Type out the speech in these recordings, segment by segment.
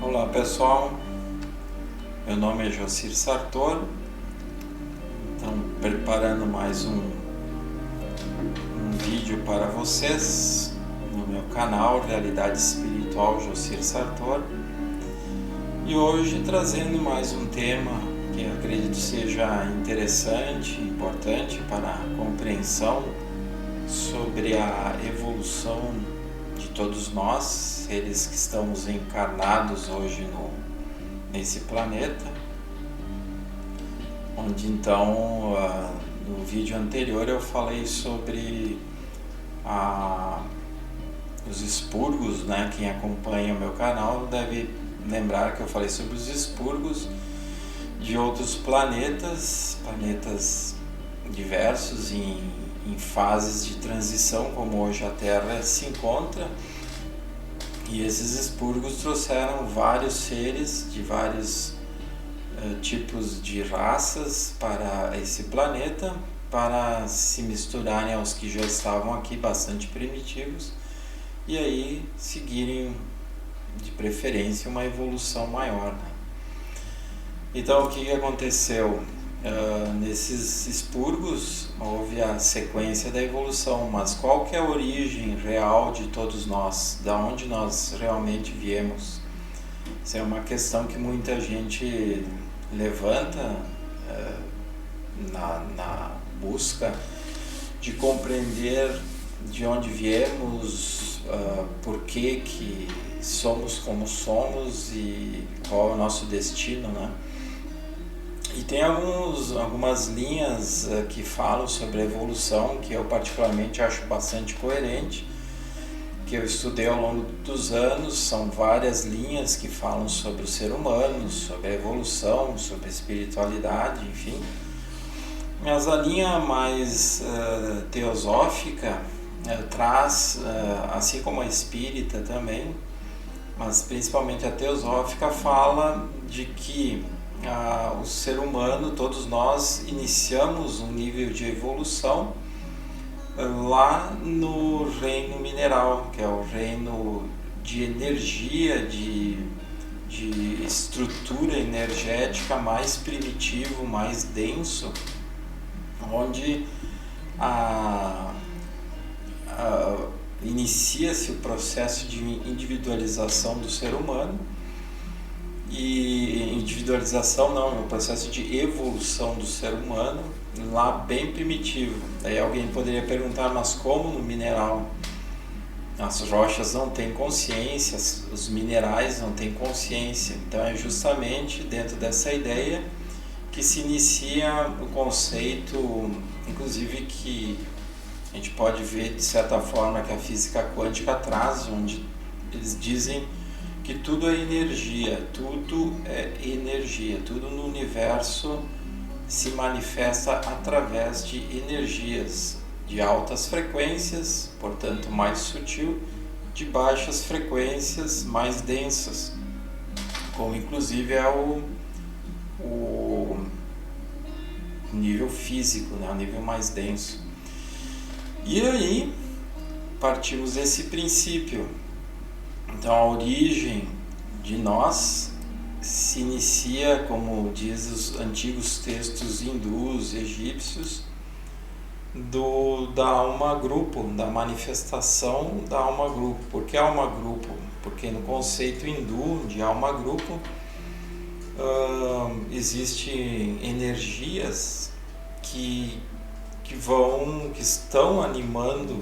Olá pessoal, meu nome é Jocir Sartor. Então, preparando mais um vídeo para vocês no meu canal Realidade Espiritual Jocir Sartor, e hoje trazendo mais um tema que eu acredito seja interessante, importante para a compreensão sobre a evolução de todos nós, seres que estamos encarnados hoje nesse planeta, onde então no vídeo anterior eu falei sobre os expurgos, né? Quem acompanha o meu canal deve lembrar que eu falei sobre os expurgos de outros planetas diversos em fases de transição, como hoje a Terra se encontra. E esses expurgos trouxeram vários seres de vários tipos de raças para esse planeta, para se misturarem aos que já estavam aqui, bastante primitivos, e aí seguirem, de preferência, uma evolução maior, né? Então, o que aconteceu? Nesses expurgos houve a sequência da evolução, mas qual que é a origem real de todos nós? Da onde nós realmente viemos? Isso é uma questão que muita gente levanta na busca de compreender de onde viemos, por que somos como somos e qual é o nosso destino, né? E tem algumas linhas que falam sobre a evolução, que eu particularmente acho bastante coerente, que eu estudei ao longo dos anos. São várias linhas que falam sobre o ser humano, sobre a evolução, sobre a espiritualidade, enfim. Mas a linha mais teosófica traz, assim como a espírita também, mas principalmente a teosófica, fala de que o ser humano, todos nós, iniciamos um nível de evolução lá no reino mineral, que é o reino de energia, de estrutura energética mais primitivo, mais denso, onde inicia-se o processo de individualização do ser humano. E individualização não, o processo de evolução do ser humano lá bem primitivo. Aí alguém poderia perguntar, mas como no mineral? As rochas não têm consciência, os minerais não têm consciência. Então é justamente dentro dessa ideia que se inicia o conceito, inclusive que a gente pode ver de certa forma que a física quântica traz, onde eles dizem que tudo é energia, tudo no universo se manifesta através de energias de altas frequências, portanto mais sutil, de baixas frequências mais densas, como inclusive é o nível físico, né? O nível mais denso. E aí partimos desse princípio. Então a origem de nós se inicia, como diz os antigos textos hindus, egípcios, da alma-grupo, da manifestação da alma-grupo. Por que alma-grupo? Porque no conceito hindu de alma-grupo existem energias que estão animando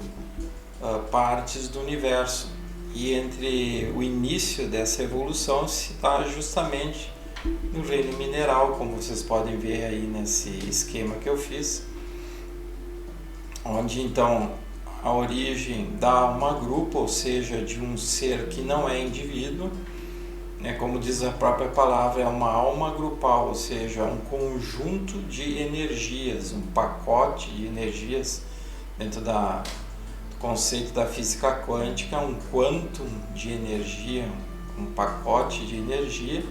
partes do universo. E entre o início dessa evolução se dá justamente no reino mineral, como vocês podem ver aí nesse esquema que eu fiz, onde então a origem da alma-grupo, ou seja, de um ser que não é indivíduo, como diz a própria palavra, é uma alma grupal, ou seja, um conjunto de energias, um pacote de energias dentro do conceito da física quântica, um quantum de energia, um pacote de energia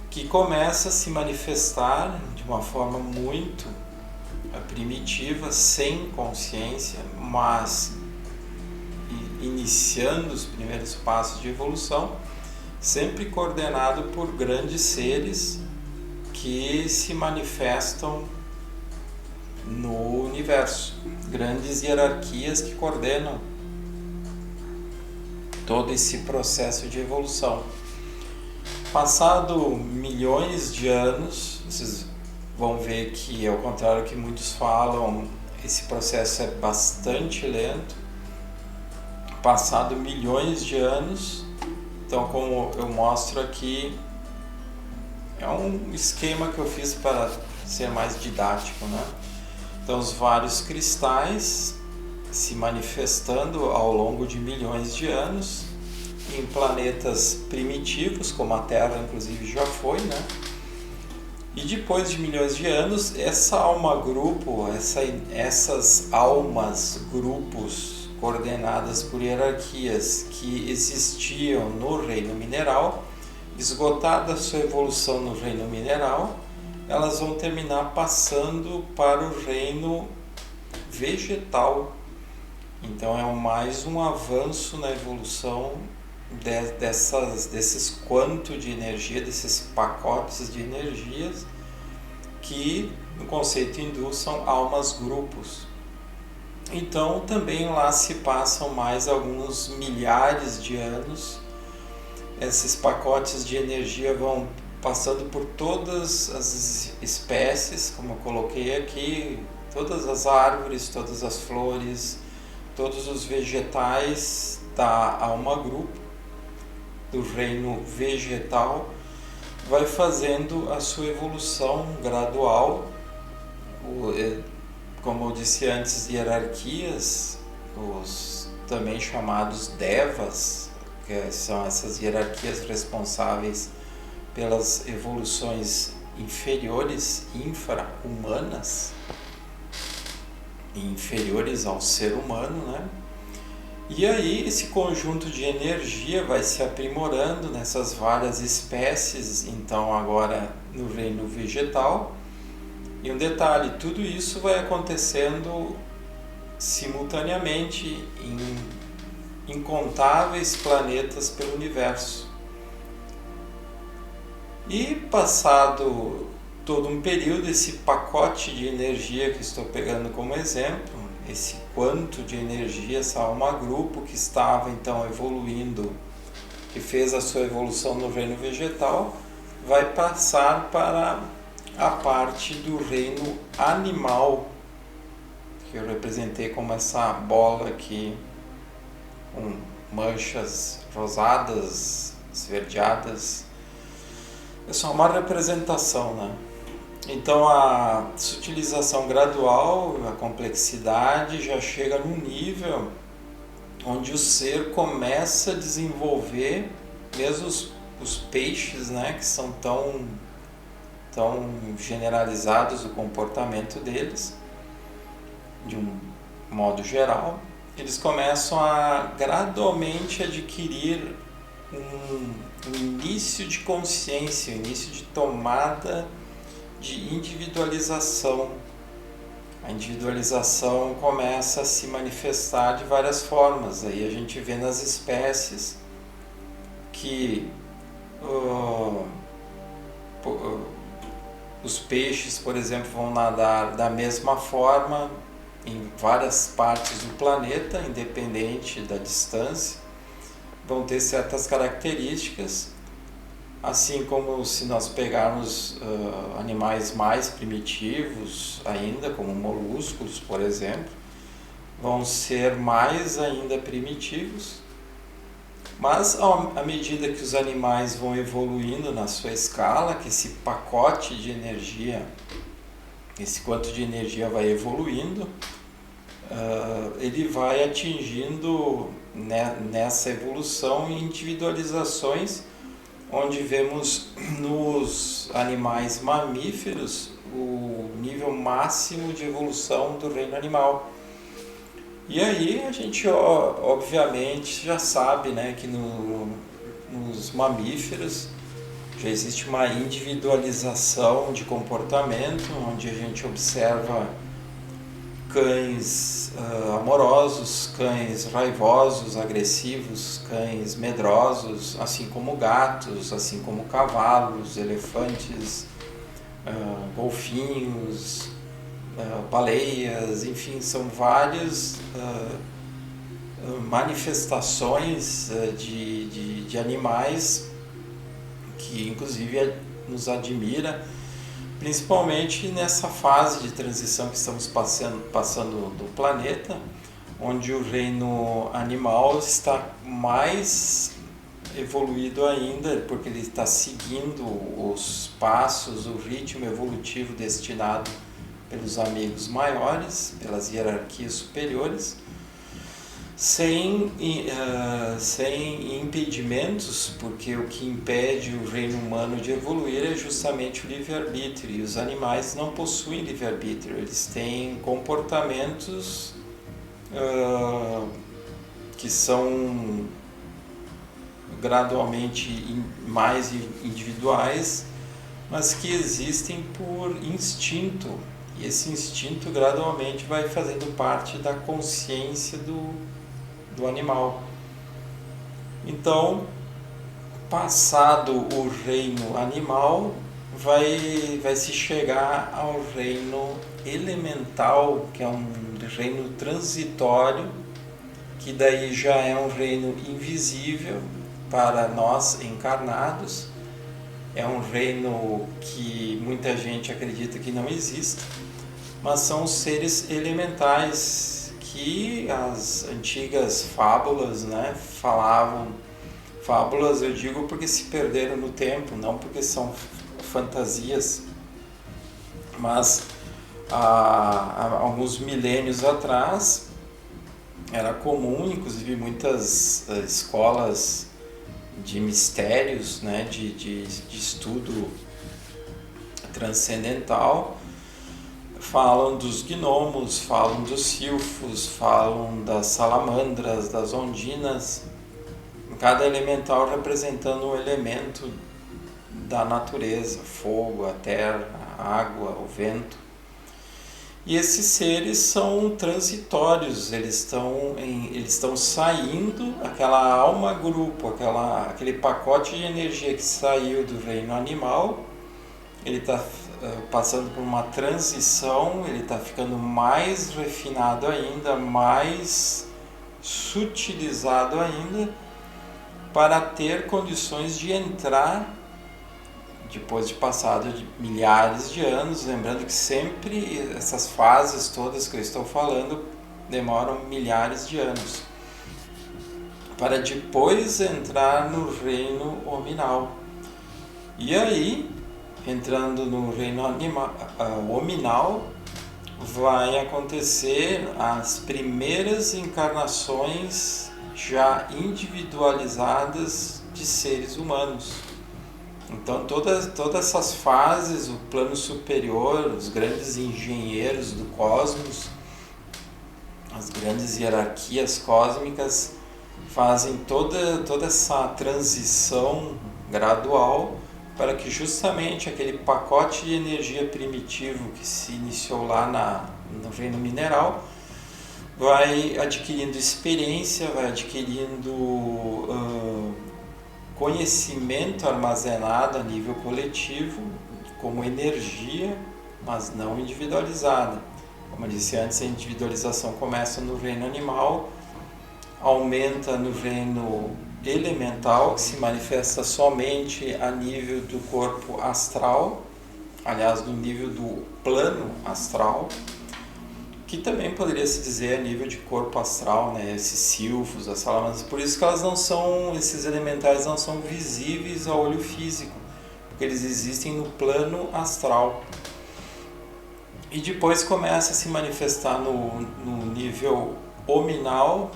que começa a se manifestar de uma forma muito primitiva, sem consciência, mas iniciando os primeiros passos de evolução, sempre coordenado por grandes seres que se manifestam no universo, grandes hierarquias que coordenam todo esse processo de evolução. Passado milhões de anos, vocês vão ver que, ao contrário do que muitos falam, esse processo é bastante lento. Passado milhões de anos, então, como eu mostro aqui, é um esquema que eu fiz para ser mais didático, né? Então, os vários cristais se manifestando ao longo de milhões de anos em planetas primitivos, como a Terra inclusive já foi, né? E depois de milhões de anos, essa alma-grupo, essas almas-grupos coordenadas por hierarquias que existiam no reino mineral, esgotada a sua evolução no reino mineral, elas vão terminar passando para o reino vegetal. Então é mais um avanço na evolução desses quantos de energia, desses pacotes de energias que no conceito hindu são almas-grupos. Então também lá se passam mais alguns milhares de anos. Esses pacotes de energia vão passando por todas as espécies, como eu coloquei aqui, todas as árvores, todas as flores, todos os vegetais da alma-grupo, do reino vegetal, vai fazendo a sua evolução gradual. Como eu disse antes, hierarquias, os também chamados devas, que são essas hierarquias responsáveis pelas evoluções inferiores, infra-humanas, inferiores ao ser humano, né? E aí esse conjunto de energia vai se aprimorando nessas várias espécies, então agora no reino vegetal. E um detalhe, tudo isso vai acontecendo simultaneamente em incontáveis planetas pelo universo. E passado todo um período, esse pacote de energia que estou pegando como exemplo, esse quanto de energia, essa alma-grupo que estava então evoluindo, que fez a sua evolução no reino vegetal, vai passar para a parte do reino animal, que eu representei como essa bola aqui, com manchas rosadas, esverdeadas. É só uma representação, né? Então a sutilização gradual, a complexidade já chega num nível onde o ser começa a desenvolver, mesmo os peixes, né, que são tão generalizados o comportamento deles, de um modo geral, eles começam a gradualmente adquirir um início de consciência, um início de tomada de individualização. A individualização começa a se manifestar de várias formas. Aí a gente vê nas espécies que os peixes, por exemplo, vão nadar da mesma forma em várias partes do planeta, independente da distância, vão ter certas características, assim como se nós pegarmos animais mais primitivos ainda, como moluscos, por exemplo, vão ser mais ainda primitivos. Mas à medida que os animais vão evoluindo na sua escala, que esse pacote de energia, esse quanto de energia vai evoluindo, ele vai atingindo nessa evolução individualizações onde vemos nos animais mamíferos o nível máximo de evolução do reino animal. E aí a gente obviamente já sabe, né, que nos mamíferos já existe uma individualização de comportamento, onde a gente observa cães amorosos, cães raivosos, agressivos, cães medrosos, assim como gatos, assim como cavalos, elefantes, golfinhos, baleias, enfim, são várias manifestações de animais que inclusive nos admira, principalmente nessa fase de transição que estamos passando do planeta, onde o reino animal está mais evoluído ainda, porque ele está seguindo os passos, o ritmo evolutivo destinado pelos amigos maiores, pelas hierarquias superiores, sem impedimentos, porque o que impede o reino humano de evoluir é justamente o livre-arbítrio, e os animais não possuem livre-arbítrio, eles têm comportamentos que são gradualmente mais individuais, mas que existem por instinto, e esse instinto gradualmente vai fazendo parte da consciência do animal. Então, passado o reino animal, vai se chegar ao reino elemental, que é um reino transitório, que daí já é um reino invisível para nós encarnados, é um reino que muita gente acredita que não existe, mas são os seres elementais que as antigas fábulas, né, falavam. Fábulas eu digo porque se perderam no tempo, não porque são fantasias, mas há alguns milênios atrás era comum, inclusive muitas escolas de mistérios, né, de estudo transcendental, falam dos gnomos, falam dos silfos, falam das salamandras, das ondinas, cada elemental representando um elemento da natureza, fogo, a terra, a água, o vento. E esses seres são transitórios, eles estão saindo, aquela alma grupo, aquele pacote de energia que saiu do reino animal, ele está passando por uma transição, ele está ficando mais refinado ainda, mais sutilizado ainda, para ter condições de entrar, depois de passado de milhares de anos, lembrando que sempre essas fases todas que eu estou falando demoram milhares de anos, para depois entrar no reino hominal. E aí, entrando no reino hominal, vai acontecer as primeiras encarnações já individualizadas de seres humanos. Então todas essas fases, o plano superior, os grandes engenheiros do cosmos, as grandes hierarquias cósmicas fazem toda essa transição gradual para que justamente aquele pacote de energia primitivo que se iniciou lá no reino mineral vai adquirindo experiência, vai adquirindo conhecimento armazenado a nível coletivo como energia, mas não individualizada. Como eu disse antes, a individualização começa no reino animal, aumenta no reino elemental, que se manifesta somente a nível do corpo astral, aliás, no nível do plano astral, que também poderia se dizer a nível de corpo astral, né? Esses silfos, as salamandras, por isso que esses elementais não são visíveis ao olho físico, porque eles existem no plano astral. E depois começa a se manifestar no nível hominal,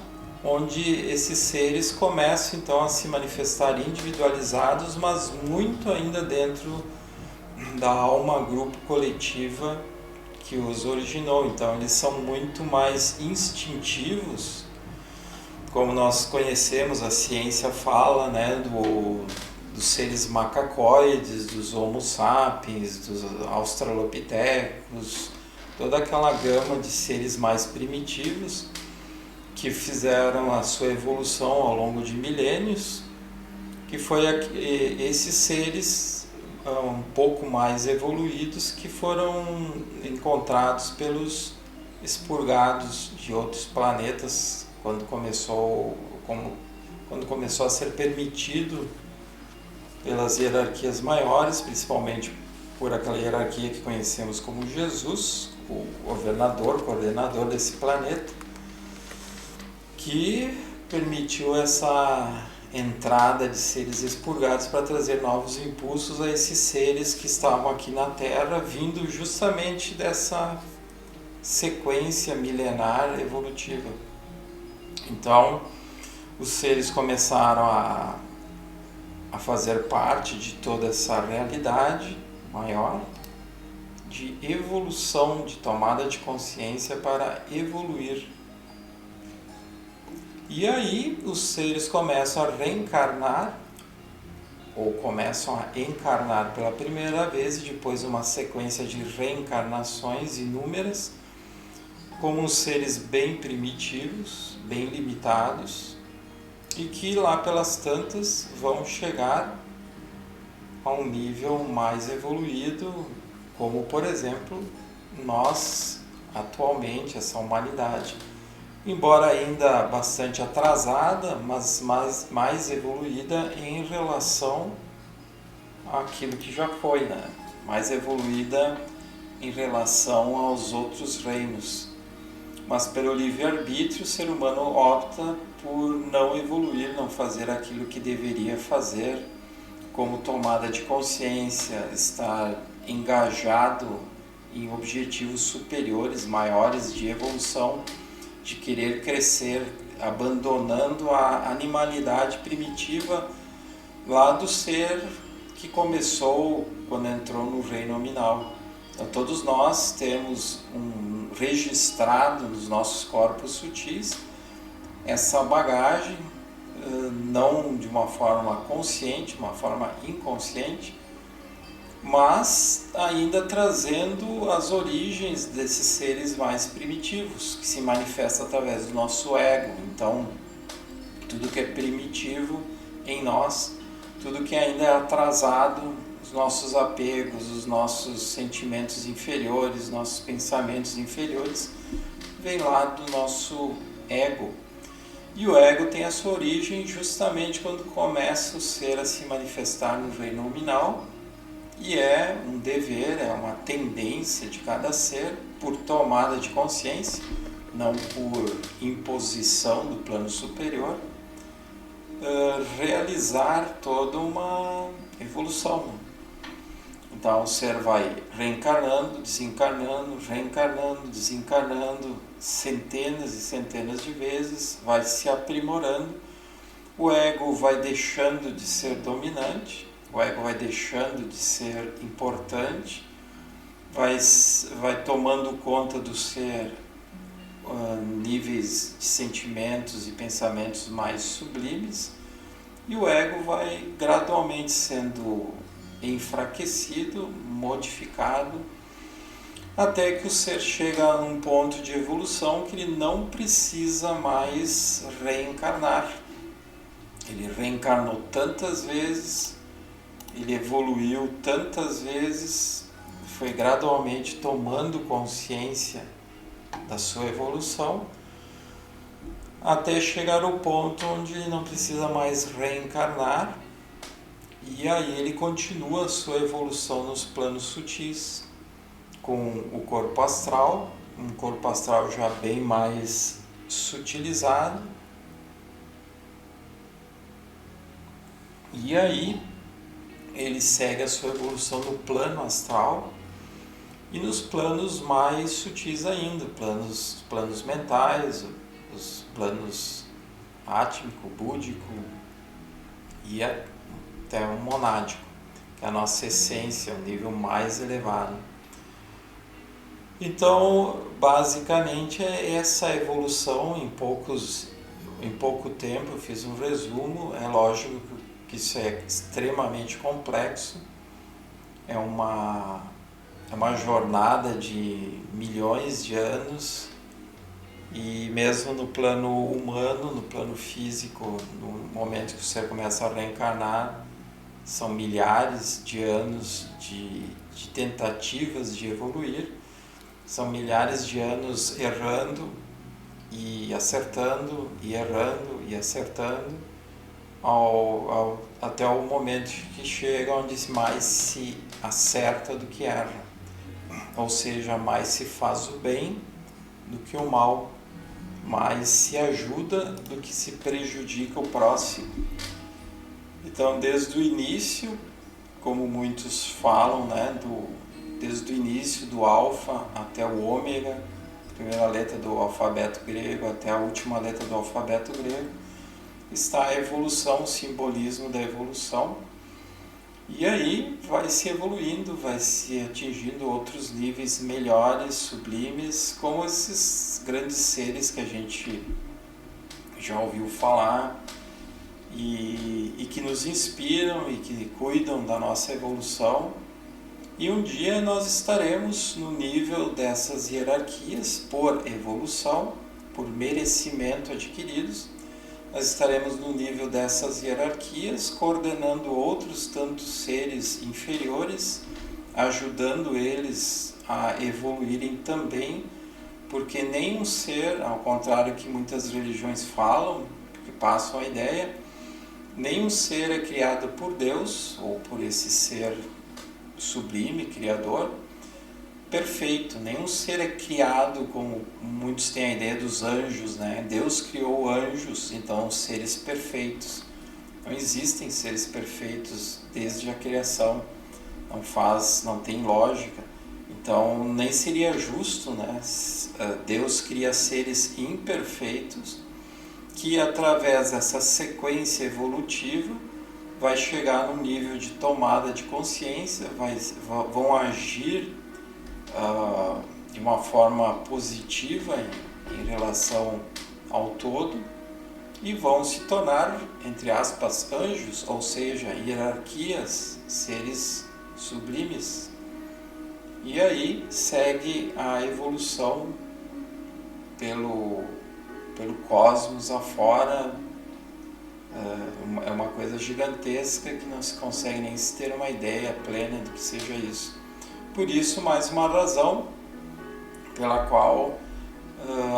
onde esses seres começam então a se manifestar individualizados, mas muito ainda dentro da alma grupo coletiva que os originou. Então eles são muito mais instintivos, como nós conhecemos, a ciência fala, né, dos seres macacoides, dos Homo sapiens, dos australopithecus, toda aquela gama de seres mais primitivos que fizeram a sua evolução ao longo de milênios, que foi esses seres um pouco mais evoluídos que foram encontrados pelos expurgados de outros planetas quando começou a ser permitido pelas hierarquias maiores, principalmente por aquela hierarquia que conhecemos como Jesus, o governador, coordenador desse planeta, que permitiu essa entrada de seres expurgados para trazer novos impulsos a esses seres que estavam aqui na Terra, vindo justamente dessa sequência milenar evolutiva. Então, os seres começaram a fazer parte de toda essa realidade maior de evolução, de tomada de consciência para evoluir. E aí os seres começam a reencarnar, ou começam a encarnar pela primeira vez, e depois uma sequência de reencarnações inúmeras, como seres bem primitivos, bem limitados, e que lá pelas tantas vão chegar a um nível mais evoluído, como por exemplo nós atualmente, essa humanidade, embora ainda bastante atrasada, mas mais evoluída em relação àquilo que já foi, né? Mais evoluída em relação aos outros reinos. Mas pelo livre-arbítrio o ser humano opta por não evoluir, não fazer aquilo que deveria fazer, como tomada de consciência, estar engajado em objetivos superiores, maiores de evolução, de querer crescer, abandonando a animalidade primitiva lá do ser que começou quando entrou no reino nominal. Então, todos nós temos registrado nos nossos corpos sutis essa bagagem, não de uma forma consciente, uma forma inconsciente, mas ainda trazendo as origens desses seres mais primitivos, que se manifesta através do nosso ego. Então, tudo que é primitivo em nós, tudo que ainda é atrasado, os nossos apegos, os nossos sentimentos inferiores, nossos pensamentos inferiores, vem lá do nosso ego. E o ego tem a sua origem justamente quando começa o ser a se manifestar no reino nominal, e é um dever, é uma tendência de cada ser, por tomada de consciência, não por imposição do plano superior, realizar toda uma evolução. Então o ser vai reencarnando, desencarnando, reencarnando, desencarnando, centenas e centenas de vezes, vai se aprimorando, o ego vai deixando de ser dominante, o ego vai deixando de ser importante, vai tomando conta do ser níveis de sentimentos e pensamentos mais sublimes, e o ego vai gradualmente sendo enfraquecido, modificado, até que o ser chega a um ponto de evolução que ele não precisa mais reencarnar. Ele reencarnou tantas vezes, ele evoluiu tantas vezes, foi gradualmente tomando consciência da sua evolução, até chegar ao ponto onde ele não precisa mais reencarnar, e aí ele continua a sua evolução nos planos sutis, com o corpo astral, um corpo astral já bem mais sutilizado, e aí ele segue a sua evolução no plano astral e nos planos mais sutis ainda, planos mentais, os planos átmico, búdico e até um monádico, que é a nossa essência, o nível mais elevado. Então, basicamente é essa evolução em pouco tempo. Eu fiz um resumo. É lógico que isso é extremamente complexo, é uma jornada de milhões de anos, e mesmo no plano humano, no plano físico, no momento que você começa a reencarnar, são milhares de anos de tentativas de evoluir, são milhares de anos errando e acertando, e errando e acertando, até o momento que chega onde mais se acerta do que erra, ou seja, mais se faz o bem do que o mal, mais se ajuda do que se prejudica o próximo. Então, desde o início, como muitos falam, né, desde o início do alfa até o ômega, primeira letra do alfabeto grego até a última letra do alfabeto grego, está a evolução, o simbolismo da evolução. E aí vai se evoluindo, vai se atingindo outros níveis melhores, sublimes, como esses grandes seres que a gente já ouviu falar e que nos inspiram e que cuidam da nossa evolução. E um dia nós estaremos no nível dessas hierarquias por evolução, por merecimento adquiridos. Nós estaremos no nível dessas hierarquias, coordenando outros tantos seres inferiores, ajudando eles a evoluírem também, porque nenhum ser, ao contrário que muitas religiões falam, que passam a ideia, nenhum ser é criado por Deus, ou por esse ser sublime, criador, perfeito. Nenhum ser é criado como muitos têm a ideia dos anjos, né? Deus criou anjos, então seres perfeitos. Não existem seres perfeitos desde a criação, não tem lógica. Então nem seria justo, né? Deus cria seres imperfeitos que, através dessa sequência evolutiva, vai chegar num nível de tomada de consciência, vão agir de uma forma positiva em relação ao todo, e vão se tornar, entre aspas, anjos, ou seja, hierarquias, seres sublimes. E aí segue a evolução pelo cosmos afora. É uma coisa gigantesca que não se consegue nem se ter uma ideia plena do que seja isso. Por isso, mais uma razão pela qual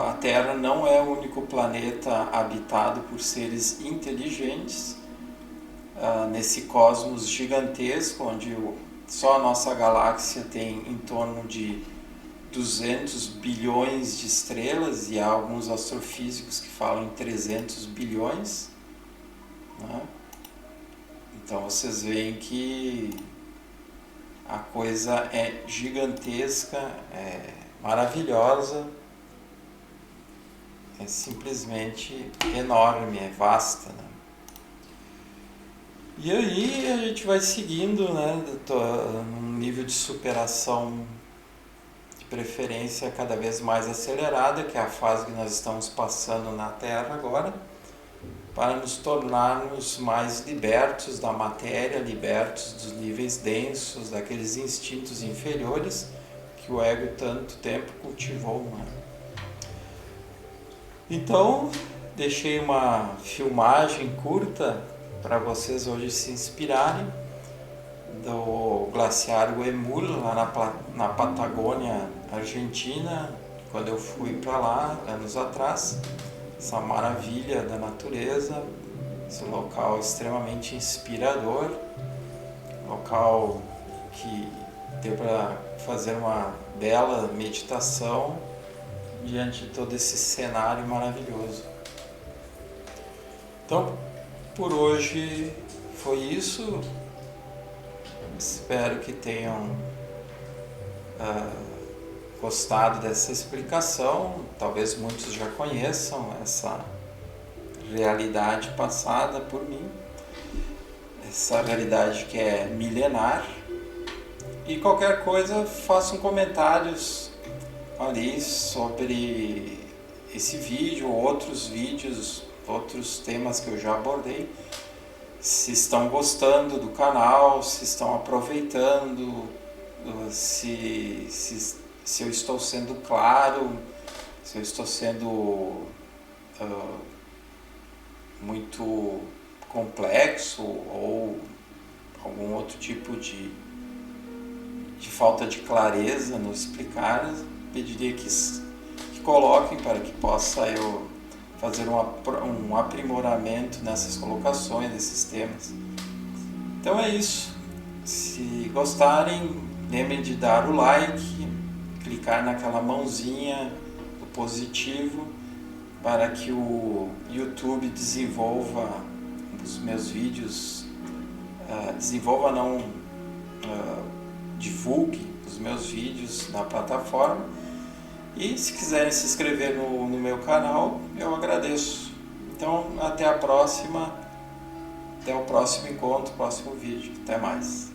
a Terra não é o único planeta habitado por seres inteligentes nesse cosmos gigantesco, onde só a nossa galáxia tem em torno de 200 bilhões de estrelas, e há alguns astrofísicos que falam em 300 bilhões. Né? Então vocês veem que a coisa é gigantesca, é maravilhosa, é simplesmente enorme, é vasta, né? E aí a gente vai seguindo, né, num nível de superação, de preferência cada vez mais acelerada, que é a fase que nós estamos passando na Terra agora, para nos tornarmos mais libertos da matéria, libertos dos níveis densos, daqueles instintos inferiores que o ego tanto tempo cultivou, né? Então, deixei uma filmagem curta para vocês hoje se inspirarem, do glaciar Huemul, lá na Patagônia, Argentina, quando eu fui para lá anos atrás. Essa maravilha da natureza, esse local extremamente inspirador, local que deu para fazer uma bela meditação diante de todo esse cenário maravilhoso. Então, por hoje foi isso. Espero que tenham gostado dessa explicação. Talvez muitos já conheçam essa realidade passada por mim, essa realidade que é milenar. E qualquer coisa, façam comentários ali sobre esse vídeo ou outros vídeos, outros temas que eu já abordei. Se estão gostando do canal, se estão aproveitando, se eu estou sendo claro, se eu estou sendo muito complexo ou algum outro tipo de falta de clareza no explicar, pediria que coloquem para que possa eu fazer um aprimoramento nessas colocações, nesses temas. Então é isso. Se gostarem, lembrem de dar o like, clicar naquela mãozinha do positivo para que o YouTube desenvolva os meus vídeos, divulgue os meus vídeos na plataforma. E se quiserem se inscrever no meu canal, eu agradeço. Então, até a próxima, até o próximo encontro, próximo vídeo. Até mais.